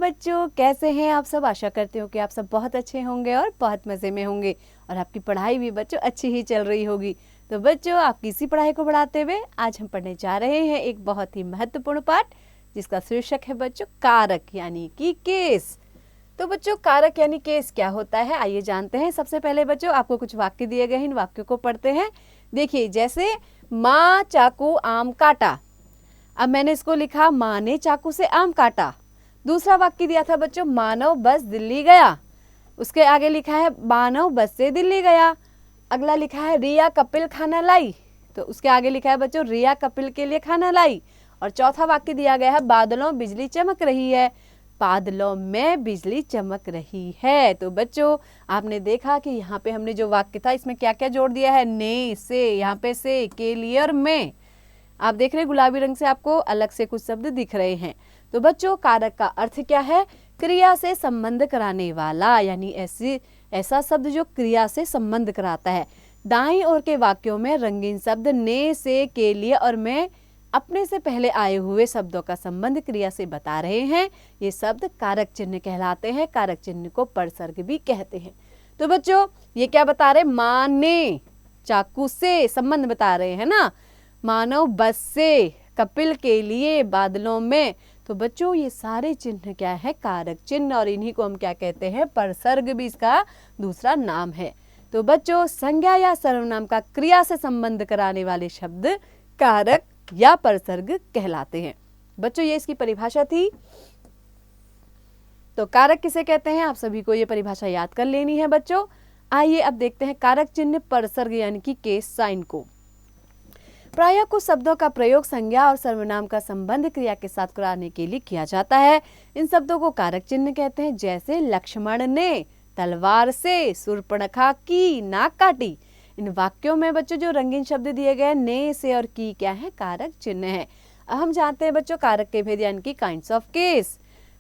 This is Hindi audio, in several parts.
बच्चों, कैसे हैं आप सब। आशा करती हूँ कि आप सब बहुत अच्छे होंगे और बहुत मज़े में होंगे और आपकी पढ़ाई भी बच्चों अच्छी ही चल रही होगी। तो बच्चों, आपकी इसी पढ़ाई को बढ़ाते हुए आज हम पढ़ने जा रहे हैं एक बहुत ही महत्वपूर्ण पाठ, जिसका शीर्षक है बच्चों कारक यानी कि केस। तो बच्चों, कारक यानी केस क्या होता है, आइए जानते हैं। सबसे पहले बच्चों, आपको कुछ वाक्य दिए गए हैं, इन वाक्यों को पढ़ते हैं। देखिए, जैसे माँ चाकू आम काटा। अब मैंने इसको लिखा, माँ ने चाकू से आम काटा। दूसरा वाक्य दिया था बच्चों, मानव बस दिल्ली गया। उसके आगे लिखा है मानव बस से दिल्ली गया। अगला लिखा है रिया कपिल खाना लाई। तो उसके आगे लिखा है बच्चों, रिया कपिल के लिए खाना लाई। और चौथा वाक्य दिया गया है बादलों बिजली चमक रही है। बादलों में बिजली चमक रही है। तो बच्चों, आपने देखा कि यहाँ पे हमने जो वाक्य था इसमें क्या क्या जोड़ दिया है, ने, से, यहाँ पे से, के लिए और में। आप देख रहे हैं गुलाबी रंग से आपको अलग से कुछ शब्द दिख रहे हैं। तो बच्चों, कारक का अर्थ क्या है, क्रिया से संबंध कराने वाला, यानी ऐसा शब्द जो क्रिया से संबंध कराता है। दाईं ओर के वाक्यों में रंगीन शब्द ने, से, के लिए और में अपने से पहले आए हुए शब्दों का संबंध क्रिया से बता रहे हैं। ये शब्द कारक चिन्ह कहलाते हैं। कारक चिन्ह को परसर्ग भी कहते हैं। तो बच्चों, ये क्या बता रहे, माँ ने चाकू से संबंध बता रहे हैं ना, मानव बस से, कपिल के लिए, बादलों में। तो बच्चों, ये सारे चिन्ह क्या है, कारक चिन्ह, और इन्हीं को हम क्या कहते हैं, परसर्ग भी इसका दूसरा नाम है। तो बच्चों, संज्ञा या सर्वनाम का क्रिया से संबंध कराने वाले शब्द कारक या परसर्ग कहलाते हैं। बच्चों, ये इसकी परिभाषा थी। तो कारक किसे कहते हैं, आप सभी को ये परिभाषा याद कर लेनी है बच्चों। आइए अब देखते हैं कारक चिन्ह परसर्ग यानी कि केस साइन को। प्रायः कुछ शब्दों का प्रयोग संज्ञा और सर्वनाम का संबंध क्रिया के साथ कराने के लिए किया जाता है। इन शब्दों को कारक चिन्ह कहते हैं। जैसे लक्ष्मण ने तलवार से शूर्पणखा की नाक काटी। इन वाक्यों में बच्चों जो रंगीन शब्द दिए गए ने, से और की क्या है, कारक चिन्ह है। अब हम जानते हैं बच्चों कारक के भेद यानी कि काइंड्स ऑफ केस।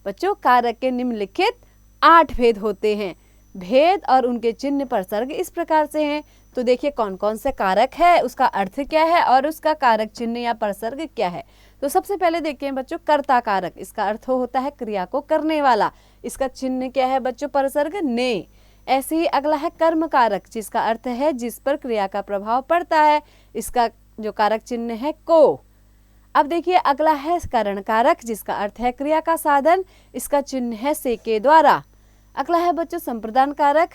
बच्चों, कारक के निम्नलिखित 8 भेद होते हैं। भेद और उनके चिन्ह परसर्ग इस प्रकार से हैं। तो देखिए कौन कौन से कारक है, उसका अर्थ क्या है और उसका कारक चिन्ह या परसर्ग क्या है। तो सबसे पहले देखते हैं बच्चों कर्ता कारक। इसका अर्थ होता है क्रिया को करने वाला। इसका चिन्ह क्या है बच्चों, परसर्ग ने। ऐसे ही अगला है कर्म कारक, जिसका अर्थ है जिस पर क्रिया का प्रभाव पड़ता है। इसका जो कारक चिन्ह है को। अब देखिए अगला है करण कारक, जिसका अर्थ है क्रिया का साधन। इसका चिन्ह है से के द्वारा। अगला है बच्चों संप्रदान कारक,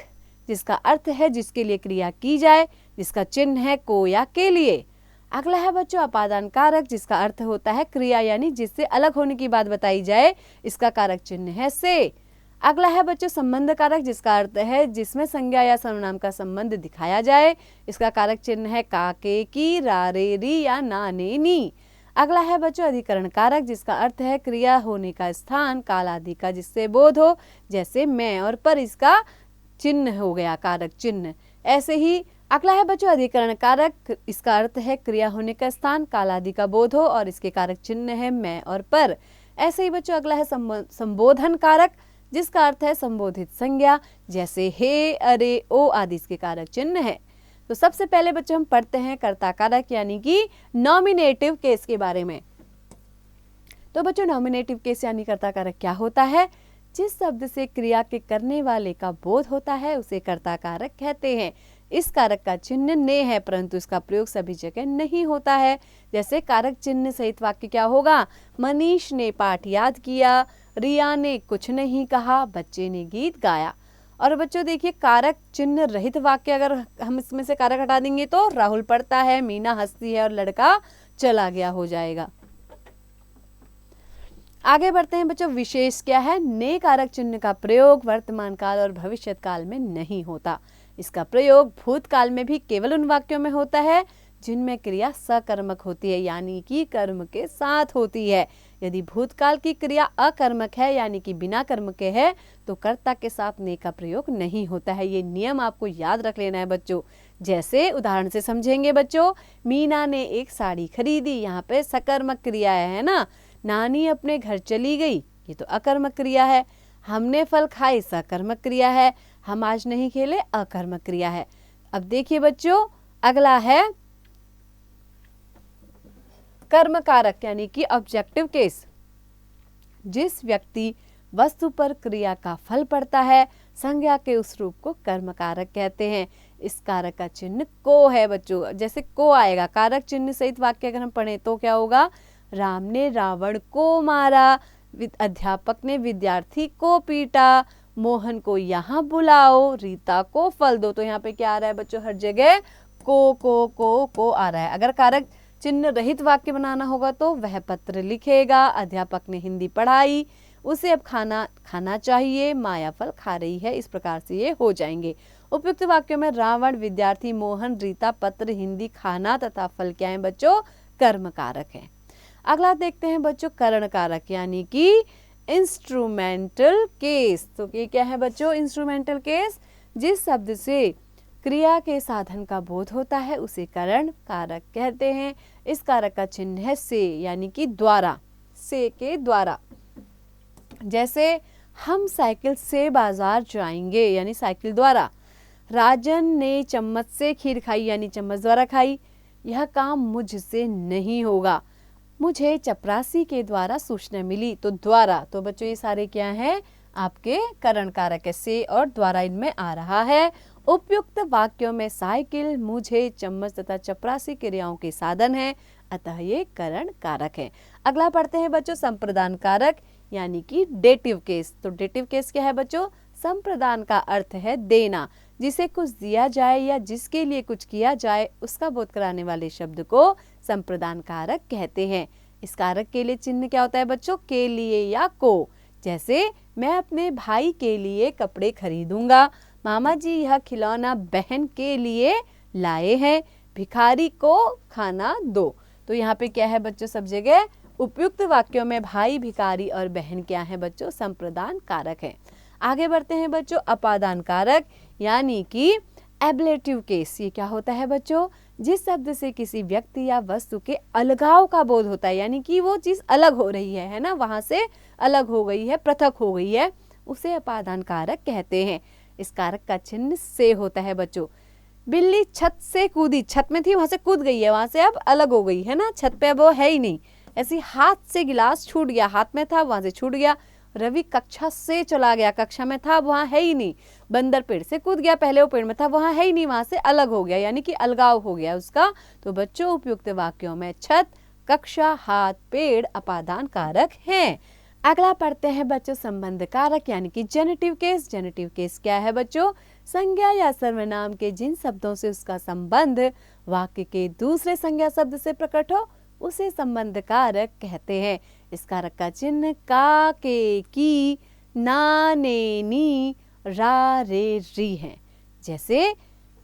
जिसका अर्थ है जिसके लिए क्रिया की जाए। जिसका चिन्ह है को या के लिए। अगला है बच्चों अपादान कारक, जिसका अर्थ होता है क्रिया यानी जिससे अलग होने की बात बताई जाए। इसका कारक चिन्ह है से। अगला है बच्चों संबंध कारक, जिसका अर्थ है जिसमें संज्ञा या सर्वनाम का संबंध दिखाया जाए। इसका कारक चिन्ह है का, के, की, रा, रे, री या ना, ने, नी। अगला है बच्चों अधिकरण कारक, जिसका अर्थ है क्रिया होने का स्थान, काल आदि का जिससे बोध हो। जैसे मैं और पर, इसका चिन्ह हो गया कारक चिन्ह। ऐसे ही अगला है बच्चों अधिकरण कारक, इसका अर्थ है क्रिया होने का स्थान, काल आदि का बोध हो और इसके कारक चिन्ह है मैं और पर। ऐसे ही बच्चों अगला है संबोधन कारक, जिसका अर्थ है संबोधित संज्ञा। जैसे हे, अरे, ओ आदि इसके कारक चिन्ह है। तो सबसे पहले बच्चों हम पढ़ते हैं कर्ता कारक यानी कि नॉमिनेटिव केस के बारे में। तो बच्चों नॉमिनेटिव केस यानी कर्ता कारक क्या होता है, जिस शब्द से क्रिया के करने वाले का बोध होता है उसे कर्ता कारक कहते हैं। इस कारक का चिन्ह ने है, परंतु इसका प्रयोग सभी जगह नहीं होता है। जैसे कारक चिन्ह सहित वाक्य क्या होगा, मनीष ने पाठ याद किया, रिया ने कुछ नहीं कहा, बच्चे ने गीत गाया। और बच्चों देखिए कारक चिन्ह रहित वाक्य अगर हम इसमें से कारक हटा देंगे तो राहुल पढ़ता है, मीना हंसती है और लड़का चला गया हो जाएगा। आगे बढ़ते हैं बच्चों, विशेष क्या है, ने कारक चिन्ह का प्रयोग वर्तमान काल और भविष्य काल में नहीं होता। इसका प्रयोग भूतकाल में भी केवल उन वाक्यों में होता है जिनमें क्रिया सकर्मक होती है, यानी कि कर्म के साथ होती है। यदि भूतकाल की क्रिया अकर्मक है यानी कि बिना कर्म के है तो कर्ता के साथ ने का प्रयोग नहीं होता है। ये नियम आपको याद रख लेना है बच्चों। जैसे उदाहरण से समझेंगे बच्चों, मीना ने एक साड़ी खरीदी, यहाँ पे सकर्मक क्रिया है ना। नानी अपने घर चली गई, ये तो अकर्मक क्रिया है। हमने फल खाए, सकर्मक क्रिया है। हम आज नहीं खेले, अकर्मक क्रिया है। अब देखिए बच्चों अगला है कर्म कारक यानी कि ऑब्जेक्टिव केस। जिस व्यक्ति वस्तु पर क्रिया का फल पड़ता है, संज्ञा के उस रूप को कर्म कारक कहते हैं। इस कारक का चिन्ह को है बच्चों। जैसे को आएगा, कारक चिन्ह सहित वाक्य अगर हम पढ़े तो क्या होगा? राम ने रावण को मारा, अध्यापक ने विद्यार्थी को पीटा, मोहन को यहाँ बुलाओ, रीता को फल दो। तो यहाँ पे क्या आ रहा है बच्चों? हर जगह को आ रहा है। अगर कारक चिन्ह रहित वाक्य बनाना होगा तो वह पत्र लिखेगा, अध्यापक ने हिंदी पढ़ाई, उसे अब खाना चाहिए, माया फल खा रही है। इस प्रकार से ये हो जाएंगे। उपयुक्त वाक्यों में रावण, विद्यार्थी, मोहन, रीता, पत्र, हिंदी, खाना तथा फल क्या है बच्चों? कर्म कारक है। अगला देखते हैं बच्चों करण कारक यानी कि इंस्ट्रूमेंटल केस। तो ये क्या है बच्चों? Instrumental case. जिस शब्द से क्रिया के साधन का बोध होता है उसे करण कारक कहते हैं। इस कारक का चिन्ह है से यानी कि द्वारा, से के द्वारा। जैसे हम साइकिल से बाजार जाएंगे यानी साइकिल द्वारा। राजन ने चम्मच से खीर खाई यानी चम्मच द्वारा खाई। यह काम मुझसे नहीं होगा, मुझे चपरासी के द्वारा सूचना मिली। तो द्वारा, तो बच्चों ये सारे क्या हैं? आपके करण कारक है। से और द्वारा इनमें आ रहा है। उपयुक्त वाक्यों में साइकिल, मुझे, चम्मच तथा चपरासी क्रियाओं के साधन है, अतः ये करण कारक है। अगला पढ़ते हैं बच्चों संप्रदान कारक यानी कि डेटिव केस। तो डेटिव केस क्या है बच्चों? संप्रदान का अर्थ है देना। जिसे कुछ दिया जाए या जिसके लिए कुछ किया जाए उसका बोध कराने वाले शब्द को संप्रदान कारक कहते हैं। इस कारक के लिए चिन्ह क्या होता है बच्चों? के लिए या को। जैसे मैं अपने भाई के लिए कपड़े खरीदूंगा, मामा जी यह खिलौना बहन के लिए लाए हैं, भिखारी को खाना दो। तो यहाँ पे क्या है बच्चों? सब जगह उपयुक्त वाक्यों में भाई, भिखारी और बहन क्या है बच्चों? संप्रदान कारक है। आगे बढ़ते हैं बच्चों अपादान कारक यानी कि एब्लेटिव केस। ये क्या होता है बच्चों? जिस शब्द से किसी व्यक्ति या वस्तु के अलगाव का बोध होता है यानी कि वो चीज अलग हो रही है ना, वहां से अलग हो गई है, पृथक हो गई है, उसे अपादान कारक कहते हैं। इस कारक का चिन्ह से होता है बच्चों। बिल्ली छत से कूदी, छत में थी वहां से कूद गई है, वहां से अब अलग हो गई है ना, छत पे अब वो है ही नहीं। ऐसी हाथ से गिलास छूट गया, हाथ में था वहां से छूट गया। रवि कक्षा से चला गया, कक्षा में था वहां है ही नहीं। बंदर पेड़ से कूद गया, पहले वो पेड़ में था वहां है ही नहीं, वहां से अलग हो गया यानी कि अलगाव हो गया उसका। तो बच्चों उपयुक्त वाक्यों में छत, कक्षा, हाथ, पेड़ अपादान कारक हैं। अगला पढ़ते हैं बच्चों संबंध कारक यानी कि जेनेटिव केस। जेनेटिव केस क्या है बच्चों? संज्ञा या सर्वनाम के जिन शब्दों से उसका संबंध वाक्य के दूसरे संज्ञा शब्द से प्रकट हो उसे संबंध कारक कहते हैं। इस कारक का चिन्ह का, के, की, ना, ने, नी, रा, रे, री है। जैसे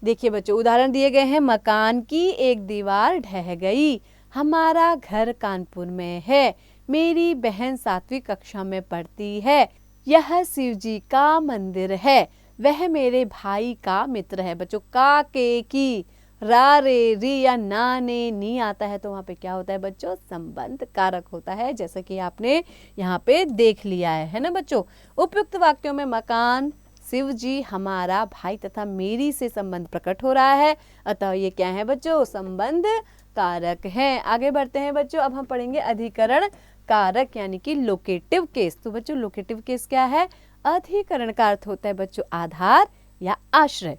देखिए बच्चों उदाहरण दिए गए हैं। मकान की एक दीवार ढह गई, हमारा घर कानपुर में है, मेरी बहन 7वीं कक्षा में पढ़ती है, यह शिव जी का मंदिर है, वह मेरे भाई का मित्र है। बच्चों का, के, की, रा, रे, री या ना, ने, नी आता है तो वहाँ पे क्या होता है बच्चों? संबंध कारक होता है, जैसा कि आपने यहाँ पे देख लिया है ना बच्चों। उपयुक्त वाक्यों में मकान, शिव जी, हमारा, भाई तथा मेरी से संबंध प्रकट हो रहा है, अतः ये क्या है बच्चों? संबंध कारक है। आगे बढ़ते हैं बच्चों, अब हम पढ़ेंगे अधिकरण कारक यानी कि लोकेटिव केस। तो बच्चों लोकेटिव केस क्या है? अधिकरण का अर्थ होता है बच्चों आधार या आश्रय।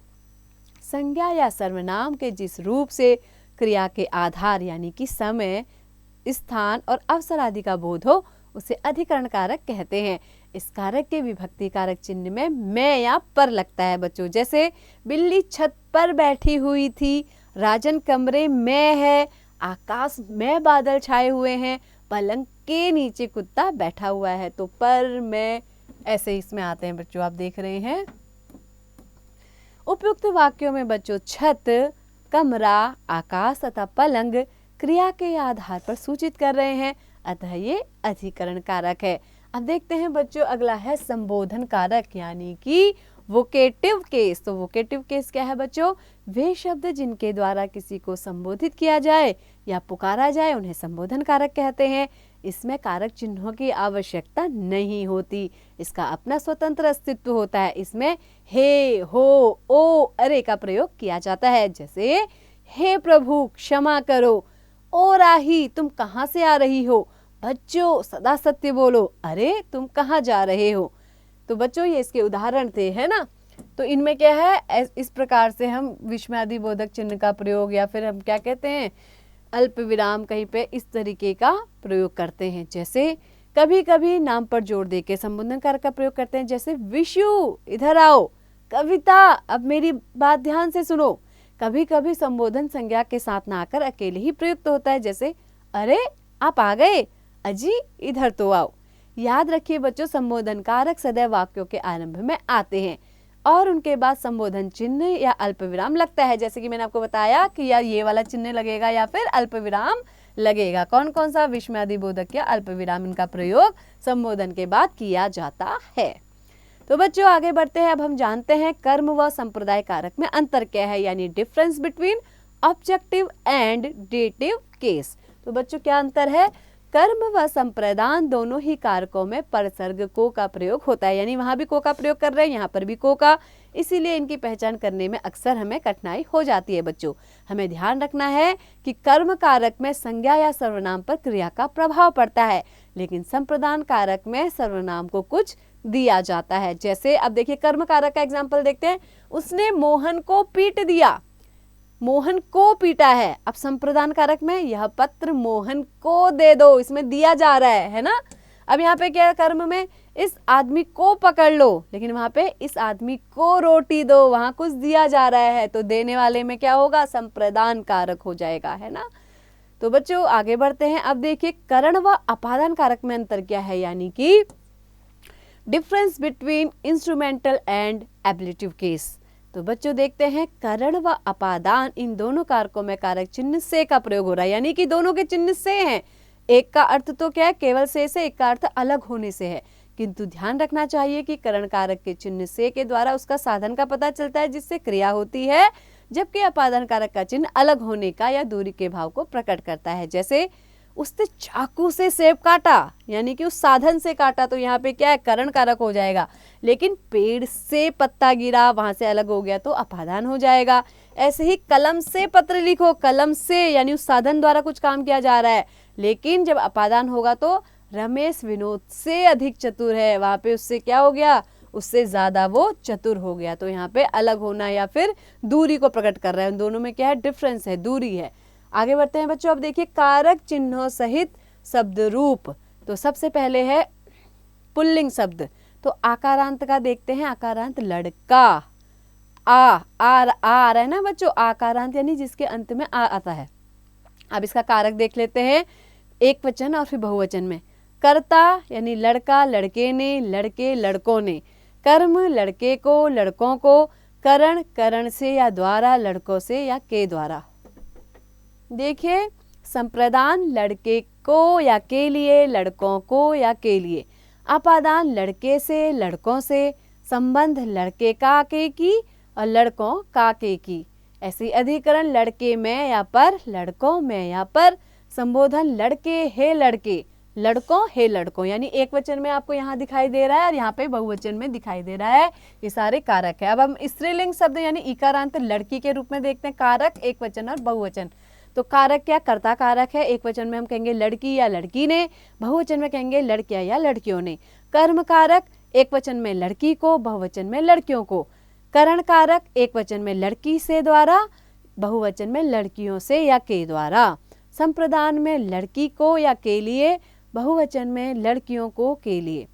संज्ञा या सर्वनाम के जिस रूप से क्रिया के आधार यानी कि समय, स्थान और अवसर आदि का बोध हो उसे अधिकरण कारक कहते हैं। इस कारक के विभक्ति कारक चिन्ह में मैं या पर लगता है बच्चों। जैसे बिल्ली छत पर बैठी हुई थी, राजन कमरे में है, आकाश में बादल छाए हुए हैं, पलंग के नीचे कुत्ता बैठा हुआ है। तो पर, मैं ऐसे इसमें आते हैं बच्चों, आप देख रहे हैं। उपयुक्त वाक्यों में बच्चों छत, कमरा, आकाश तथा पलंग क्रिया के आधार पर सूचित कर रहे हैं, अतः ये अधिकरण कारक है। अब देखते हैं बच्चों अगला है संबोधन कारक यानी कि वोकेटिव केस। तो वोकेटिव केस क्या है बच्चों? वे शब्द जिनके द्वारा किसी को संबोधित किया जाए या पुकारा जाए उन्हें संबोधन कारक कहते हैं। इसमें कारक चिन्हों की आवश्यकता नहीं होती, इसका अपना स्वतंत्र अस्तित्व होता है। इसमें हे, हो, ओ, अरे का प्रयोग किया जाता है। जैसे हे प्रभु क्षमा करो, ओ राही तुम कहाँ से आ रही हो, बच्चों सदा सत्य बोलो, अरे तुम कहाँ जा रहे हो। तो बच्चों ये इसके उदाहरण थे, है ना। तो इनमें क्या है, इस प्रकार से हम विस्मयादि बोधक चिन्ह का प्रयोग या फिर हम क्या कहते हैं अल्प विराम कहीं पे इस तरीके का प्रयोग करते हैं। जैसे कभी कभी नाम पर जोड़ देके संबोधन कारक का प्रयोग करते हैं, जैसे विशु इधर आओ, कविता अब मेरी बात ध्यान से सुनो। कभी कभी संबोधन संज्ञा के साथ ना आकर अकेले ही प्रयुक्त होता है, जैसे अरे आप आ गए, अजी इधर तो आओ। याद रखिए बच्चों, संबोधन कारक सदैव वाक्यों के आरंभ में आते हैं और उनके बाद संबोधन चिन्ह या अल्प विराम लगता है। जैसे कि मैंने आपको बताया कि या ये वाला चिन्ह लगेगा या फिर अल्प विराम लगेगा। कौन कौन सा, विस्मयादि बोधक या अल्प विराम, इनका प्रयोग संबोधन के बाद किया जाता है। तो बच्चों आगे बढ़ते हैं। अब हम जानते हैं कर्म व संप्रदाय कारक में अंतर क्या है, यानी difference between objective and dative case. तो बच्चों क्या अंतर है, कर्म व संप्रदान दोनों ही कारकों में परसर्ग को का प्रयोग होता है, यानी वहां भी को का प्रयोग कर रहे हैं, यहाँ पर भी को का, इसीलिए इनकी पहचान करने में अक्सर हमें कठिनाई हो जाती है। बच्चों हमें ध्यान रखना है कि कर्म कारक में संज्ञा या सर्वनाम पर क्रिया का प्रभाव पड़ता है, लेकिन संप्रदान कारक में सर्वनाम को कुछ दिया जाता है। जैसे अब देखिए कर्म कारक का एग्जाम्पल देखते हैं, उसने मोहन को पीट दिया, मोहन को पीटा है। अब संप्रदान कारक में यह पत्र मोहन को दे दो, इसमें दिया जा रहा है ना। अब यहाँ पे क्या है, कर्म में इस आदमी को पकड़ लो, लेकिन वहां पे इस आदमी को रोटी दो, वहां कुछ दिया जा रहा है, तो देने वाले में क्या होगा, संप्रदान कारक हो जाएगा, है ना। तो बच्चों आगे बढ़ते हैं। अब देखिए करण व अपादान कारक में अंतर क्या है, यानी कि difference between instrumental and ablative case. तो बच्चों देखते हैं करण व अपादान, इन दोनों कारकों में कारक चिन्ह से का प्रयोग हो रहा है, यानी कि दोनों के चिन्ह से हैं। एक का अर्थ तो क्या है, केवल से, एक का अर्थ अलग होने से है, किंतु ध्यान रखना चाहिए कि करण कारक के चिन्ह से के द्वारा उसका साधन का पता चलता है जिससे क्रिया होती है, जबकि अपादान कारक का चिन्ह अलग होने का या दूरी के भाव को प्रकट करता है। जैसे उसने चाकू से सेब काटा, यानी कि उस साधन से काटा, तो यहाँ पे क्या है, करण कारक हो जाएगा। लेकिन पेड़ से पत्ता गिरा, वहां से अलग हो गया तो अपादान हो जाएगा। ऐसे ही कलम से पत्र लिखो, कलम से यानी उस साधन द्वारा कुछ काम किया जा रहा है, लेकिन जब अपादान होगा तो रमेश विनोद से अधिक चतुर है, वहां पे उससे क्या हो गया, उससे ज्यादा वो चतुर हो गया, तो यहाँ पे अलग होना या फिर दूरी को प्रकट कर रहा है। उन दोनों में क्या है, डिफरेंस है, दूरी है। आगे बढ़ते हैं बच्चों। अब देखिए कारक चिन्हों सहित शब्द रूप। तो सबसे पहले है पुल्लिंग शब्द, तो आकारांत का देखते हैं। आकारांत लड़का, आ रहा है ना बच्चों, आकारांत यानी जिसके अंत में आ आता है। अब इसका कारक देख लेते हैं, एक वचन और फिर बहुवचन में। कर्ता यानी लड़का, लड़के ने, लड़के, लड़कों ने। कर्म लड़के को, लड़कों को। करण, करण से या द्वारा, लड़कों से या के द्वारा। देखिए संप्रदान लड़के को या के लिए, लड़कों को या के लिए। अपादान लड़के से, लड़कों से। संबंध लड़के का के की और लड़कों का के की। ऐसी अधिकरण लड़के में या पर, लड़कों में या पर। संबोधन लड़के हे लड़के, लड़कों हे लड़कों, यानी एक वचन में आपको यहाँ दिखाई दे रहा है और यहाँ पे बहुवचन में दिखाई दे रहा है। ये सारे कारक है। अब हम स्त्रीलिंग शब्द यानी इकारांत लड़की के रूप में देखते हैं। कारक एक वचन और बहुवचन। तो कारक क्या, कर्ता कारक है। एक वचन में हम कहेंगे लड़की या लड़की ने, बहुवचन में कहेंगे लड़कियां या लड़कियों ने। कर्म कारक एक वचन में लड़की को, बहुवचन में लड़कियों को। करण कारक एक वचन में लड़की से द्वारा, बहुवचन में लड़कियों से या के द्वारा। संप्रदान में लड़की को या के लिए, बहुवचन में लड़कियों को के लिए।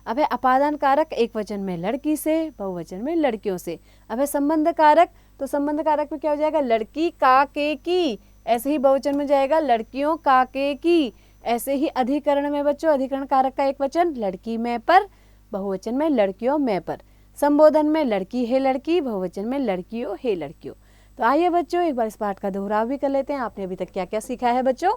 अब है अपादान कारक एक वचन में लड़की से, बहुवचन में लड़कियों से। अब है संबंध कारक, तो संबंध कारक में क्या हो जाएगा, लड़की का के की, ऐसे ही बहुवचन में जाएगा लड़कियों का के की। ऐसे ही अधिकरण में बच्चों, अधिकरण कारक का एक वचन लड़की में पर, बहुवचन में लड़कियों में पर। संबोधन में लड़की है लड़की, बहुवचन में लड़कियों है लड़कियों। तो आइए बच्चों एक बार इस पाठ का दोहराव भी कर लेते हैं। आपने अभी तक क्या क्या सीखा है बच्चों।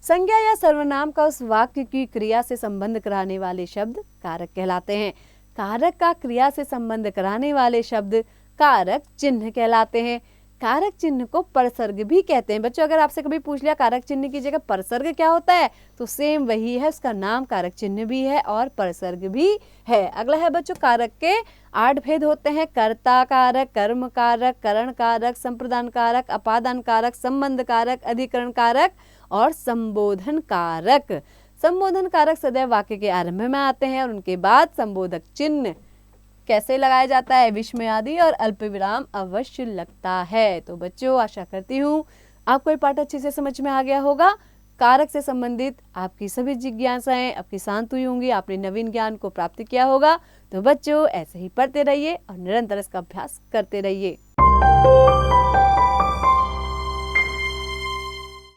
संज्ञा या सर्वनाम का उस वाक्य की क्रिया से संबंध कराने वाले शब्द कारक कहलाते हैं। कारक का क्रिया से संबंध कराने वाले शब्द कारक चिन्ह कहलाते हैं। कारक चिन्ह को परसर्ग भी कहते हैं। बच्चों अगर आपसे कभी पूछ लिया कारक चिन्ह की जगह परसर्ग क्या होता है, तो सेम वही है, उसका नाम कारक चिन्ह भी है और परसर्ग भी है। अगला है बच्चों कारक के 8 भेद होते हैं। कर्ता कारक, कर्म कारक, करण कारक, संप्रदान कारक, अपादान कारक, संबंध कारक, अधिकरण कारक और संबोधन कारक। संबोधन कारक सदैव वाक्य के आरंभ में आते हैं और उनके बाद संबोधक चिन्ह कैसे लगाया जाता है, विस्मय आदि और अल्प विराम अवश्य लगता है। तो बच्चों, आशा करती हूँ आपको ये पाठ अच्छे से समझ में आ गया होगा। कारक से संबंधित आपकी सभी जिज्ञासाएं आपकी शांत हुई होंगी, आपने नवीन ज्ञान को प्राप्त किया होगा। तो बच्चों, ऐसे ही पढ़ते रहिए और निरंतर इसका अभ्यास करते रहिए।